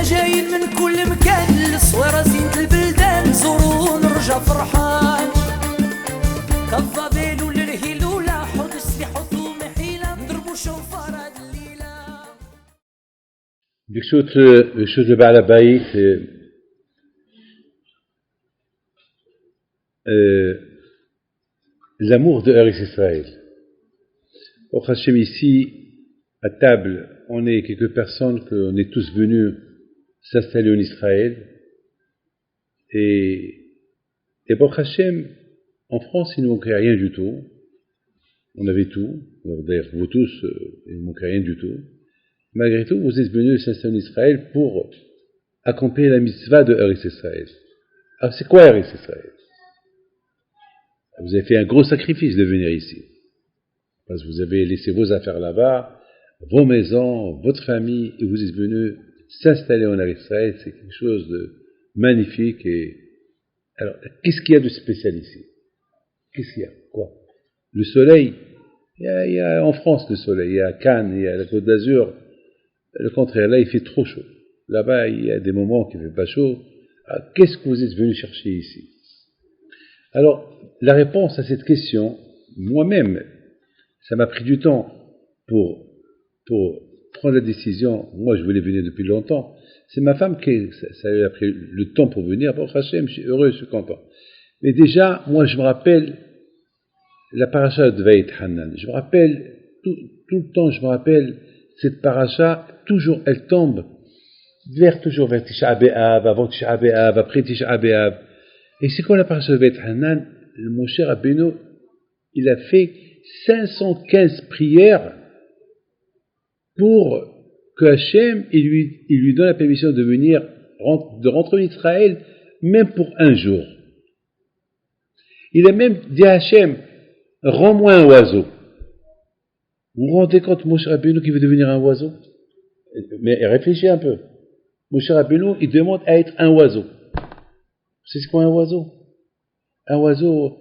حنا جايين من كل مكان للصويرة زينة البلدان نزورو ونرجع فرحان كالضبيل وللهيل ولا حوض السلاح وثوم حيلة نضربو شوفار هاد الليلة. برشوت بعد بايت l'amour de Eretz Israël. Au Hachem, ici, à table, on est quelques personnes qu'on est tous venus s'installer en Israël. Et pour Hachem, en France, il ne manquait rien du tout. On avait tout. D'ailleurs, vous tous, il ne manquait rien du tout. Malgré tout, vous êtes venus s'installer en Israël pour accomplir la mitzvah de Eretz Israël. Alors, c'est quoi Eretz Israël? Vous avez fait un gros sacrifice de venir ici. Parce que vous avez laissé vos affaires là-bas, vos maisons, votre famille, et vous êtes venus s'installer en Israël. C'est quelque chose de magnifique. Et alors, qu'est-ce qu'il y a de spécial ici? Qu'est-ce qu'il y a? Quoi? Le soleil. Il y a en France le soleil. Il y a à Cannes, il y a la Côte d'Azur. Le contraire, là, il fait trop chaud. Là-bas, il y a des moments qui ne fait pas chaud. Alors, qu'est-ce que vous êtes venus chercher ici? Alors, la réponse à cette question, moi-même, ça m'a pris du temps pour prendre la décision. Moi, je voulais venir depuis longtemps. C'est ma femme qui, ça lui a pris le temps pour venir. Bon, Hachem, je suis heureux, je suis content. Mais déjà, moi, je me rappelle la paracha de Veit Hanan. Je me rappelle, tout le temps, je me rappelle cette paracha, toujours, elle tombe toujours vers Tisha B'Av, avant Tisha B'Av, après Tisha B'Av. Et c'est quoi la paracha de Veit Hanan? Mon cher Rabbeinu, il a fait 515 prières pour que Hachem, il lui donne la permission de venir, de rentrer en Israël, même pour un jour. Il a même dit à Hachem, rends-moi un oiseau. Vous vous rendez compte, mon cher Rabbeinu, qui veut devenir un oiseau? Mais réfléchissez un peu. Mon cher Rabbeinu, il demande à être un oiseau. C'est ce qu'est un oiseau? Un oiseau,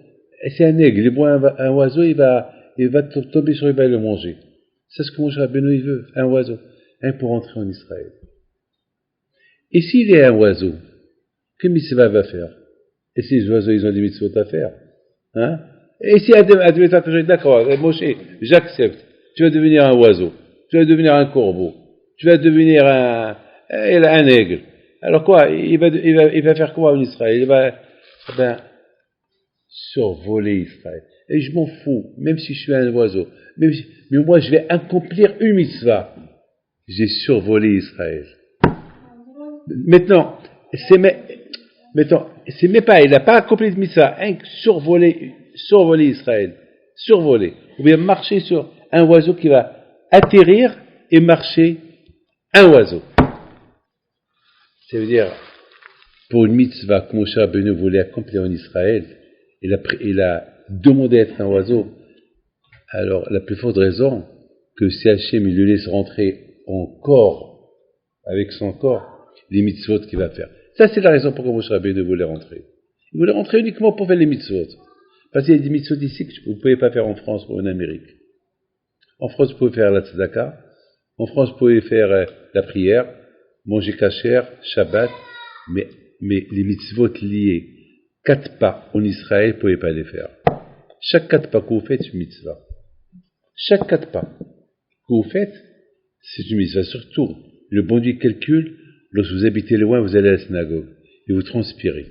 c'est un aigle. Il voit un oiseau, il va tomber sur lui, il va le manger. C'est ce que mon cher Rabbeinu, il veut, un oiseau. Un pour entrer en Israël. Et s'il est un oiseau, que mitzvah va faire? Et si les oiseaux, ils ont des mitzvot à faire? Hein? Et si admettons que je dis, d'accord, Moshe, j'accepte. Tu vas devenir un oiseau. Tu vas devenir un corbeau. Tu vas devenir un aigle. Alors quoi? Il va faire quoi en Israël? Il va, survoler Israël. Et je m'en fous, même si je suis un oiseau. Mais moi, je vais accomplir une mitzvah. J'ai survolé Israël. Maintenant, c'est même pas, il n'a pas accompli de mitzvah, survoler Israël. Survoler. Ou bien marcher sur un oiseau qui va atterrir et marcher un oiseau. Ça veut dire, pour une mitzvah que Moshe Rabbeinu voulait accomplir en Israël, il a demandé à être un oiseau. Alors, la plus forte raison, que si Hachem il lui laisse rentrer en corps, avec son corps, les mitzvot qu'il va faire. Ça, c'est la raison pourquoi Moshe Rabbeinu voulait rentrer. Il voulait rentrer uniquement pour faire les mitzvot. Parce qu'il y a des mitzvot ici que vous ne pouvez pas faire en France ou en Amérique. En France, vous pouvez faire la tzedaka. En France, vous pouvez faire la prière, manger kasher, Shabbat, mais les mitzvot liés, 4 pas en Israël, vous ne pouvez pas les faire. Chaque 4 pas que vous faites, c'est une mitzvah. Chaque 4 pas que vous faites, c'est une mitzvah. Surtout, le bon Dieu calcule, lorsque vous habitez loin, vous allez à la synagogue, et vous transpirez.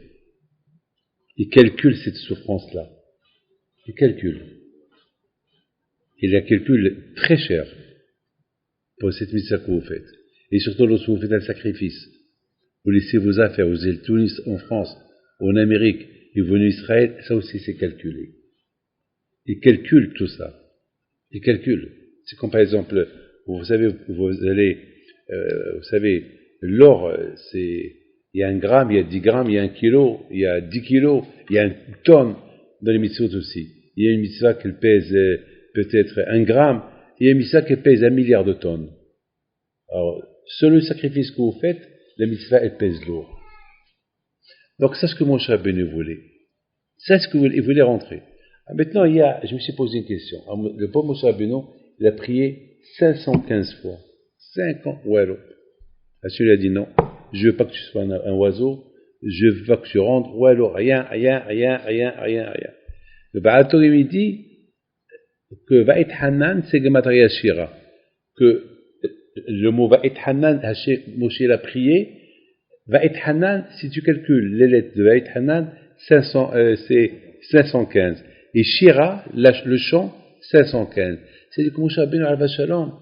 Il calcule cette souffrance-là. Il calcule. Il la calcule très cher pour cette mitzvah que vous faites. Et surtout lorsque vous faites un sacrifice, vous laissez vos affaires, vous allez tout en France, ou en Amérique, et vous venez en Israël, ça aussi c'est calculé. Il calcule tout ça. Il calcule. C'est comme par exemple, vous savez, l'or, il y a 1 gramme, il y a 10 grammes, il y a 1 kilo, il y a 10 kilos, il y a 1 tonne dans les mitzvot aussi. Il y a une mitzvah qui pèse peut-être 1 gramme, et il y a une mitzvah qui pèse 1 milliard de tonnes. Alors, selon le sacrifice que vous faites, la mitzvah, elle pèse lourd. Donc, c'est ce que Moshe Rabbeinu voulait. C'est ce qu'il voulait rentrer. Maintenant, je me suis posé une question. Le pauvre Moshe Rabbeinu, il a prié 515 fois. 50, ouais, alors. Hachem lui a dit non. je veux pas que tu sois un oiseau, je veux pas que tu rentres, ou alors rien. Le Baal il dit que Va'it Hanan, c'est Gematria Shira. Que le mot Va'it Hanan, Moshe l'a prié. Va'it Hanan, si tu calcules les lettres de Va'it Hanan, c'est 515. Et Shira, le chant, 515. C'est-à-dire que Moshe Rabbeinu Alav Shalom,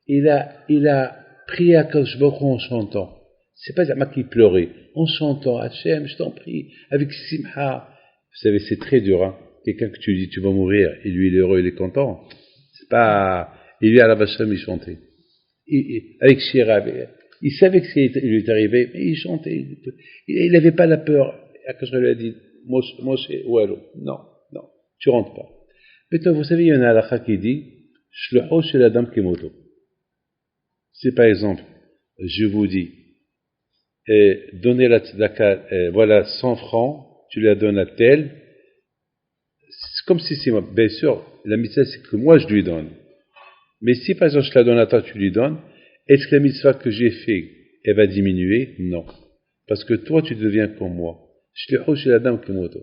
il a prié à Kadosh Baruch Hu en chantant. C'est pas Zama qui pleurait. En chantant, Hachem, je t'en prie, avec Simha. Vous savez, c'est très dur, hein. Quelqu'un que tu dis, tu vas mourir, et lui, il est heureux, il est content. C'est pas, et lui, Alav Shalom, il chantait. Avec Shira, il savait que ce qui lui est arrivé, mais il chantait. Il n'avait pas la peur. Quand je lui ai dit, Moshe, ou alors, non, tu rentres pas. Maintenant, vous savez, il y a un halakha qui dit, Shlocho shel Adam kemoto. C'est par exemple, je vous dis, donnez la tzedaka, voilà 100 francs, tu la donnes à tel, c'est comme si c'est moi. Bien sûr, la mitzvah c'est que moi je lui donne. Mais si par exemple je la donne à toi, tu lui donnes, est-ce que la mitzvah que j'ai fait, elle va diminuer? Non. Parce que toi tu deviens comme moi. Shlocho shel Adam kemoto.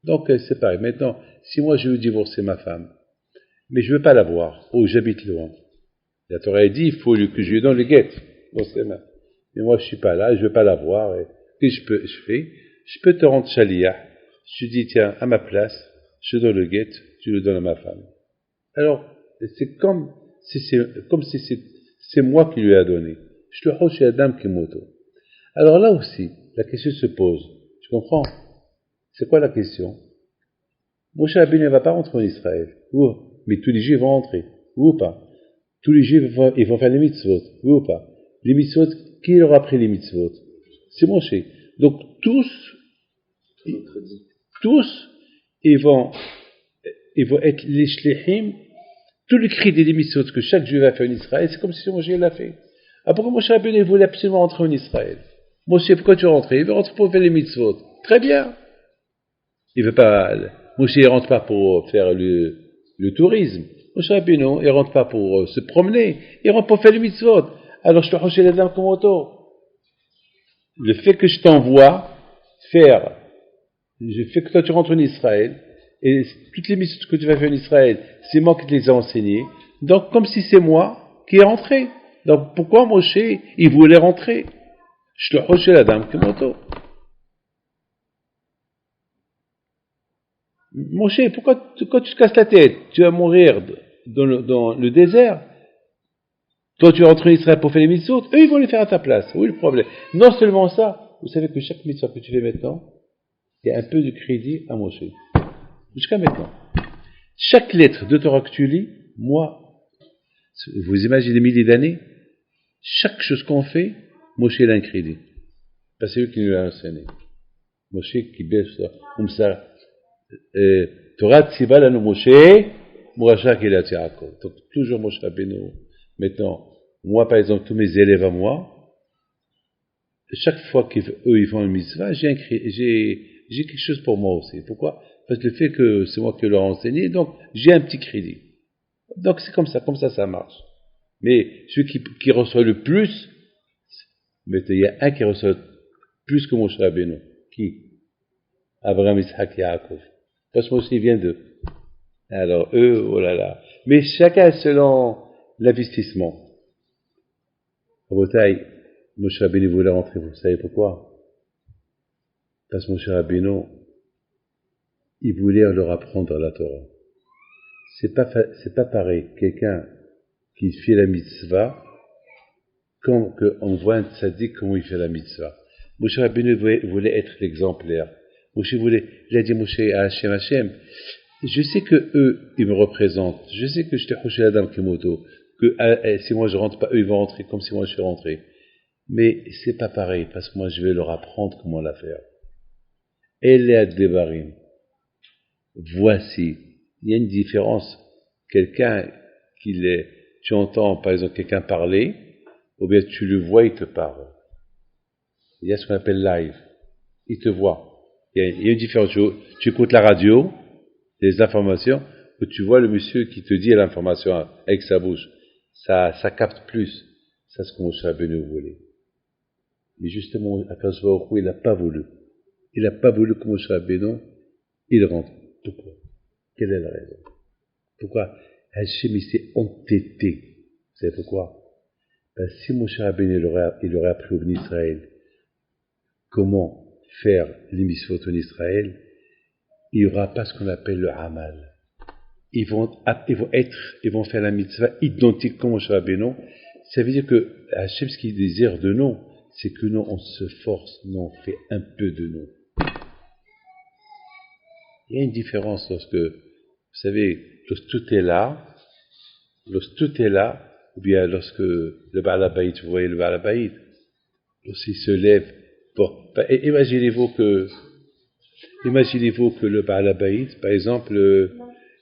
Donc c'est pareil. Maintenant, si moi je veux divorcer ma femme, mais je veux pas la voir, j'habite loin. La Torah dit, il faut que je lui donne le guet. Bon, mais moi, je suis pas là, je veux pas la voir. Qu'est-ce que je peux te rendre chaliah. Je te dis, tiens, à ma place, je donne le guet, tu le donnes à ma femme. Alors, c'est comme si c'est moi qui lui ai donné. Je le chez Adam Kimoto. Alors là aussi, la question se pose. Tu comprends? C'est quoi la question? Moshe Rabbeinu ne va pas rentrer en Israël. Mais tous les Juifs vont rentrer. Oui ou pas? Tous les Juifs ils vont faire les mitzvot. Oui ou pas? Les mitzvot, qui leur a pris les mitzvot? C'est Moshe. Donc tous, ils vont être les shlichim. Tous les crédits des mitzvot que chaque Juif va faire en Israël, c'est comme si Moshe l'a fait. Ah, pourquoi Moshe Rabbeinu voulait absolument rentrer en Israël? Moshe, pourquoi tu rentres? Il veut rentrer pour faire les mitzvot. Très bien. Il veut pas, Moshe ne rentre pas pour faire le tourisme. Moshe Rabbeinu, il ne rentre pas pour se promener. Il rentre pour faire les mitzvot. Alors, je te rachète les dames comme auto. Le fait que je t'envoie faire, le fait que toi tu rentres en Israël, et toutes les mitzvot que tu vas faire en Israël, c'est moi qui te les ai enseignées. Donc, comme si c'est moi qui est rentré. Donc, pourquoi Moshe, il voulait rentrer? Je te rachète la dame comme auto. Moshe, pourquoi tu te casses la tête? Tu vas mourir dans le désert. Toi, tu rentres en Israël pour faire les mitzvot. Eux, ils vont les faire à ta place. Oui, le problème. Non seulement ça, vous savez que chaque mitzvah que tu fais maintenant, il y a un peu de crédit à Moshe. Jusqu'à maintenant. Chaque lettre de Torah que tu lis, moi, vous imaginez des milliers d'années, chaque chose qu'on fait, Moshe a un crédit. Parce que c'est lui qui nous l'a enseigné. Moshe qui baisse comme ça. Torah Tziva lanu Moshe, Mouracha Kelat Yaakov. Donc, toujours Moshe Rabbeinu. Maintenant, moi, par exemple, tous mes élèves à moi, chaque fois qu'eux, ils font une mitzvah, j'ai quelque chose pour moi aussi. Pourquoi? Parce que le fait que c'est moi qui leur ai enseigné, donc, j'ai un petit crédit. Donc, c'est comme ça, ça marche. Mais, celui qui reçoit le plus, mais il y a un qui reçoit plus que Moshe Rabbeinu. Qui? Abraham, Isaac, Yaakov. Parce que moi aussi, il vient d'eux. Alors, eux, oh là là. Mais chacun selon l'investissement. Au Botaï, Moshe Rabbeinu voulait rentrer, vous savez pourquoi? Parce que Moshe Rabbeinu, il voulait leur apprendre la Torah. C'est pas pareil. Quelqu'un qui fait la mitzvah, comme qu'on voit un tzaddik comment il fait la mitzvah. Moshe Rabbeinu voulait être l'exemplaire. Il a dit Moshe à Hachem, je sais que eux, ils me représentent. Je sais que je te hoché Adam Kemoto. Que si moi je rentre pas, eux ils vont rentrer comme si moi je suis rentré. Mais c'est pas pareil, parce que moi je vais leur apprendre comment la faire. Eléa Devarim. Voici. Il y a une différence. Quelqu'un tu entends par exemple quelqu'un parler, ou bien tu le vois, il te parle. Il y a ce qu'on appelle live. Il te voit. Il y a une différence. Tu écoutes la radio, les informations, où tu vois le monsieur qui te dit l'information avec sa bouche. Ça capte plus. Ça, c'est ce que Moshe Rabbeinu voulait. Mais justement, Akadosh Baruch Hu, il n'a pas voulu. Il n'a pas voulu que Moshe Rabbeinu, il rentre. Pourquoi? Quelle est la raison? Pourquoi Hachem, il s'est entêté? Vous savez pourquoi? Si Moshe Rabbeinu, il aurait appris au Israël comment faire les mitzvot en Israël, il n'y aura pas ce qu'on appelle le Hamal. Ils vont faire la mitzvah identique comme Moshe Rabbeinu. Ça veut dire que Hachem, ce qu'il désire de nous, c'est que nous, on se force, nous, on fait un peu de nous. Il y a une différence lorsque, vous savez, lorsque tout est là, ou bien lorsque le Baal Habayit, vous voyez le Baal Habayit, lorsqu'il se lève pour, imaginez-vous que le Baal Habayit, par exemple,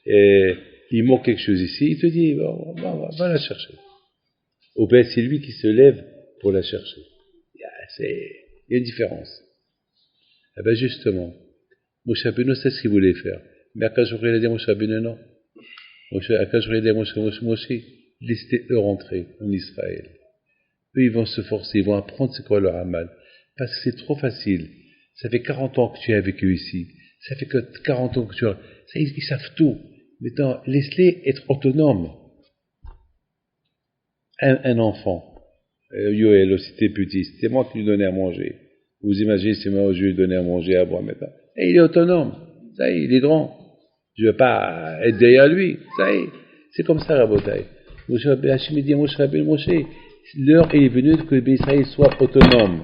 il manque quelque chose ici, il te dit, bon, va la chercher. Ou bien c'est lui qui se lève pour la chercher. Il y a une différence. Eh bien justement, Moshe Rabbeinu sait ce qu'il voulait faire. Mais Akadosh Baruch Hu a dit à Moshe Rabbeinu non. Akadosh Baruch Hu a dit à Moshe, laissez eux rentrer en Israël. Eux, ils vont se forcer, ils vont apprendre c'est quoi leur amal. Parce que c'est trop facile. Ça fait 40 ans que tu as vécu ici. Ça fait que 40 ans que tu as... Ils savent tout. Maintenant, laisse-les être autonomes. Un enfant, Yoel, aussi t'es petit, c'était moi qui lui donnais à manger. Vous imaginez, c'est moi qui lui donnais à manger, à boire maintenant. Et il est autonome. Ça y est, il est grand. Je ne vais pas être derrière lui. Ça y est. C'est comme ça, Rabotai. Hachem dit à Moshe Rabbeinu, Moshe, l'heure est venue que le Israël soit autonome.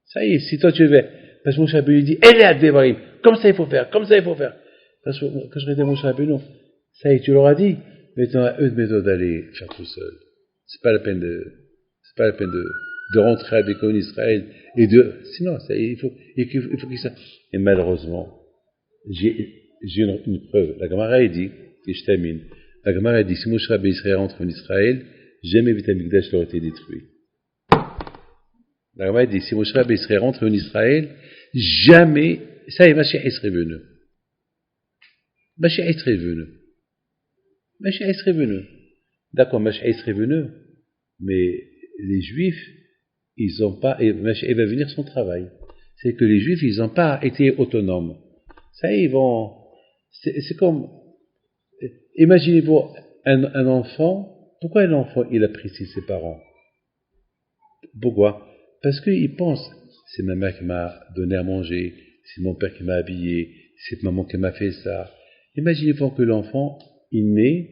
Ça y est, si toi tu veux. Parce que Moshe Rabbeinu dit, elle est à Devarim. Comme ça il faut faire, comme ça il faut faire. Parce que quand je regardais Moshe Rabbeinu, ça y est, tu leur as dit. Maintenant, à eux de méthode d'aller faire tout seul. C'est pas la peine de rentrer avec eux en Israël sinon, ça, il faut qu'ils savent. Et malheureusement, j'ai une preuve. La Gemara a dit, et je termine. La Gemara a dit, si Moshe Rabbeinu Israël rentre en Israël, jamais Beit HaMikdash n'aurait été détruit. La Gemara a dit, si Moshe Rabbeinu Israël rentre en Israël, jamais, ça y est, Mashiach serait venu. Mashiach serait venu. Mashiach serait venu. D'accord, Mashiach serait venu, mais les Juifs, ils n'ont pas, et Mashiach va venir son travail. C'est que les Juifs, ils n'ont pas été autonomes. Ça y est, ils vont, c'est comme, imaginez-vous un enfant, pourquoi un enfant, il apprécie ses parents? Pourquoi? Parce qu'il pense, c'est ma mère qui m'a donné à manger, c'est mon père qui m'a habillé, c'est maman qui m'a fait ça. Imaginez-vous que l'enfant, il naît,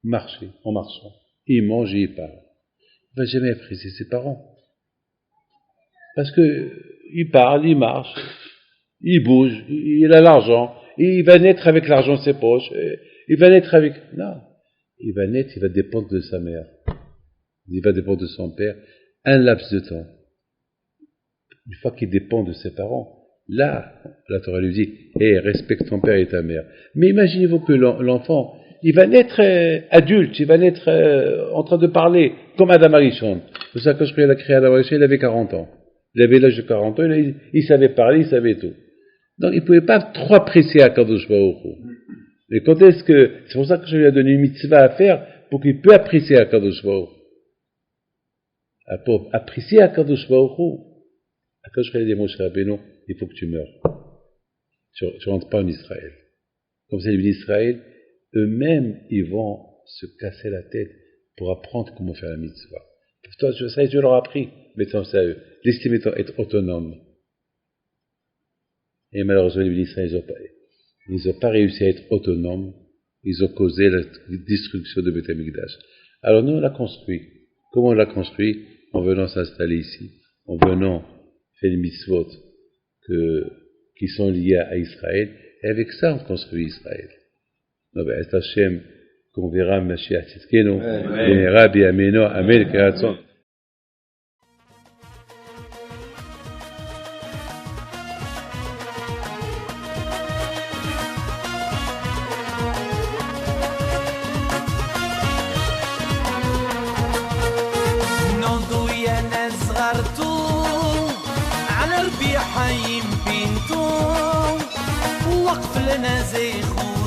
en marchant. Il mange et il parle. Il ne va jamais apprécier ses parents. Parce que il parle, il marche, il bouge, il a l'argent, il va naître avec l'argent de ses poches, il va naître avec... Non. Il va dépendre de sa mère. Il va dépendre de son père un laps de temps. Une fois qu'il dépend de ses parents, là, la Torah lui dit, respecte ton père et ta mère. Mais imaginez-vous que l'enfant, il va naître adulte, il va naître en train de parler, comme Adam Arishon. C'est ça que je a créé Adam Arishon, il avait 40 ans. Il avait l'âge de 40 ans, il savait parler, il savait tout. Donc il ne pouvait pas trop apprécier Akadosh Baruch Hu. Mais quand est-ce que, c'est pour ça que je lui ai donné une mitzvah à faire, pour qu'il puisse apprécier Akadosh Baruch Hu. Pour apprécier Akadosh Baruch Hu, Akadosh Baruch Hu a dit à Moshe Rabbeinu, il faut que tu meurs. Tu ne rentres pas en Israël. Comme ça, les d'Israël, eux-mêmes, ils vont se casser la tête pour apprendre comment faire la mitzvah. Toi, ça, tu leur as appris. Mettons ça à eux. Laissez-les être autonomes. Et malheureusement, les d'Israël, ils n'ont pas réussi à être autonomes. Ils ont causé la destruction de Beit HaMikdash. Alors nous, on l'a construit. Comment on l'a construit? En venant s'installer ici. En venant faire les mitzvot qui sont liés à Israël. Et avec ça, on construit Israël. C'est Hachem qu'on verra Mashiach Tzidkenu, Rabbi Ameno, Amen, Keratzon. وقف لنا زي خو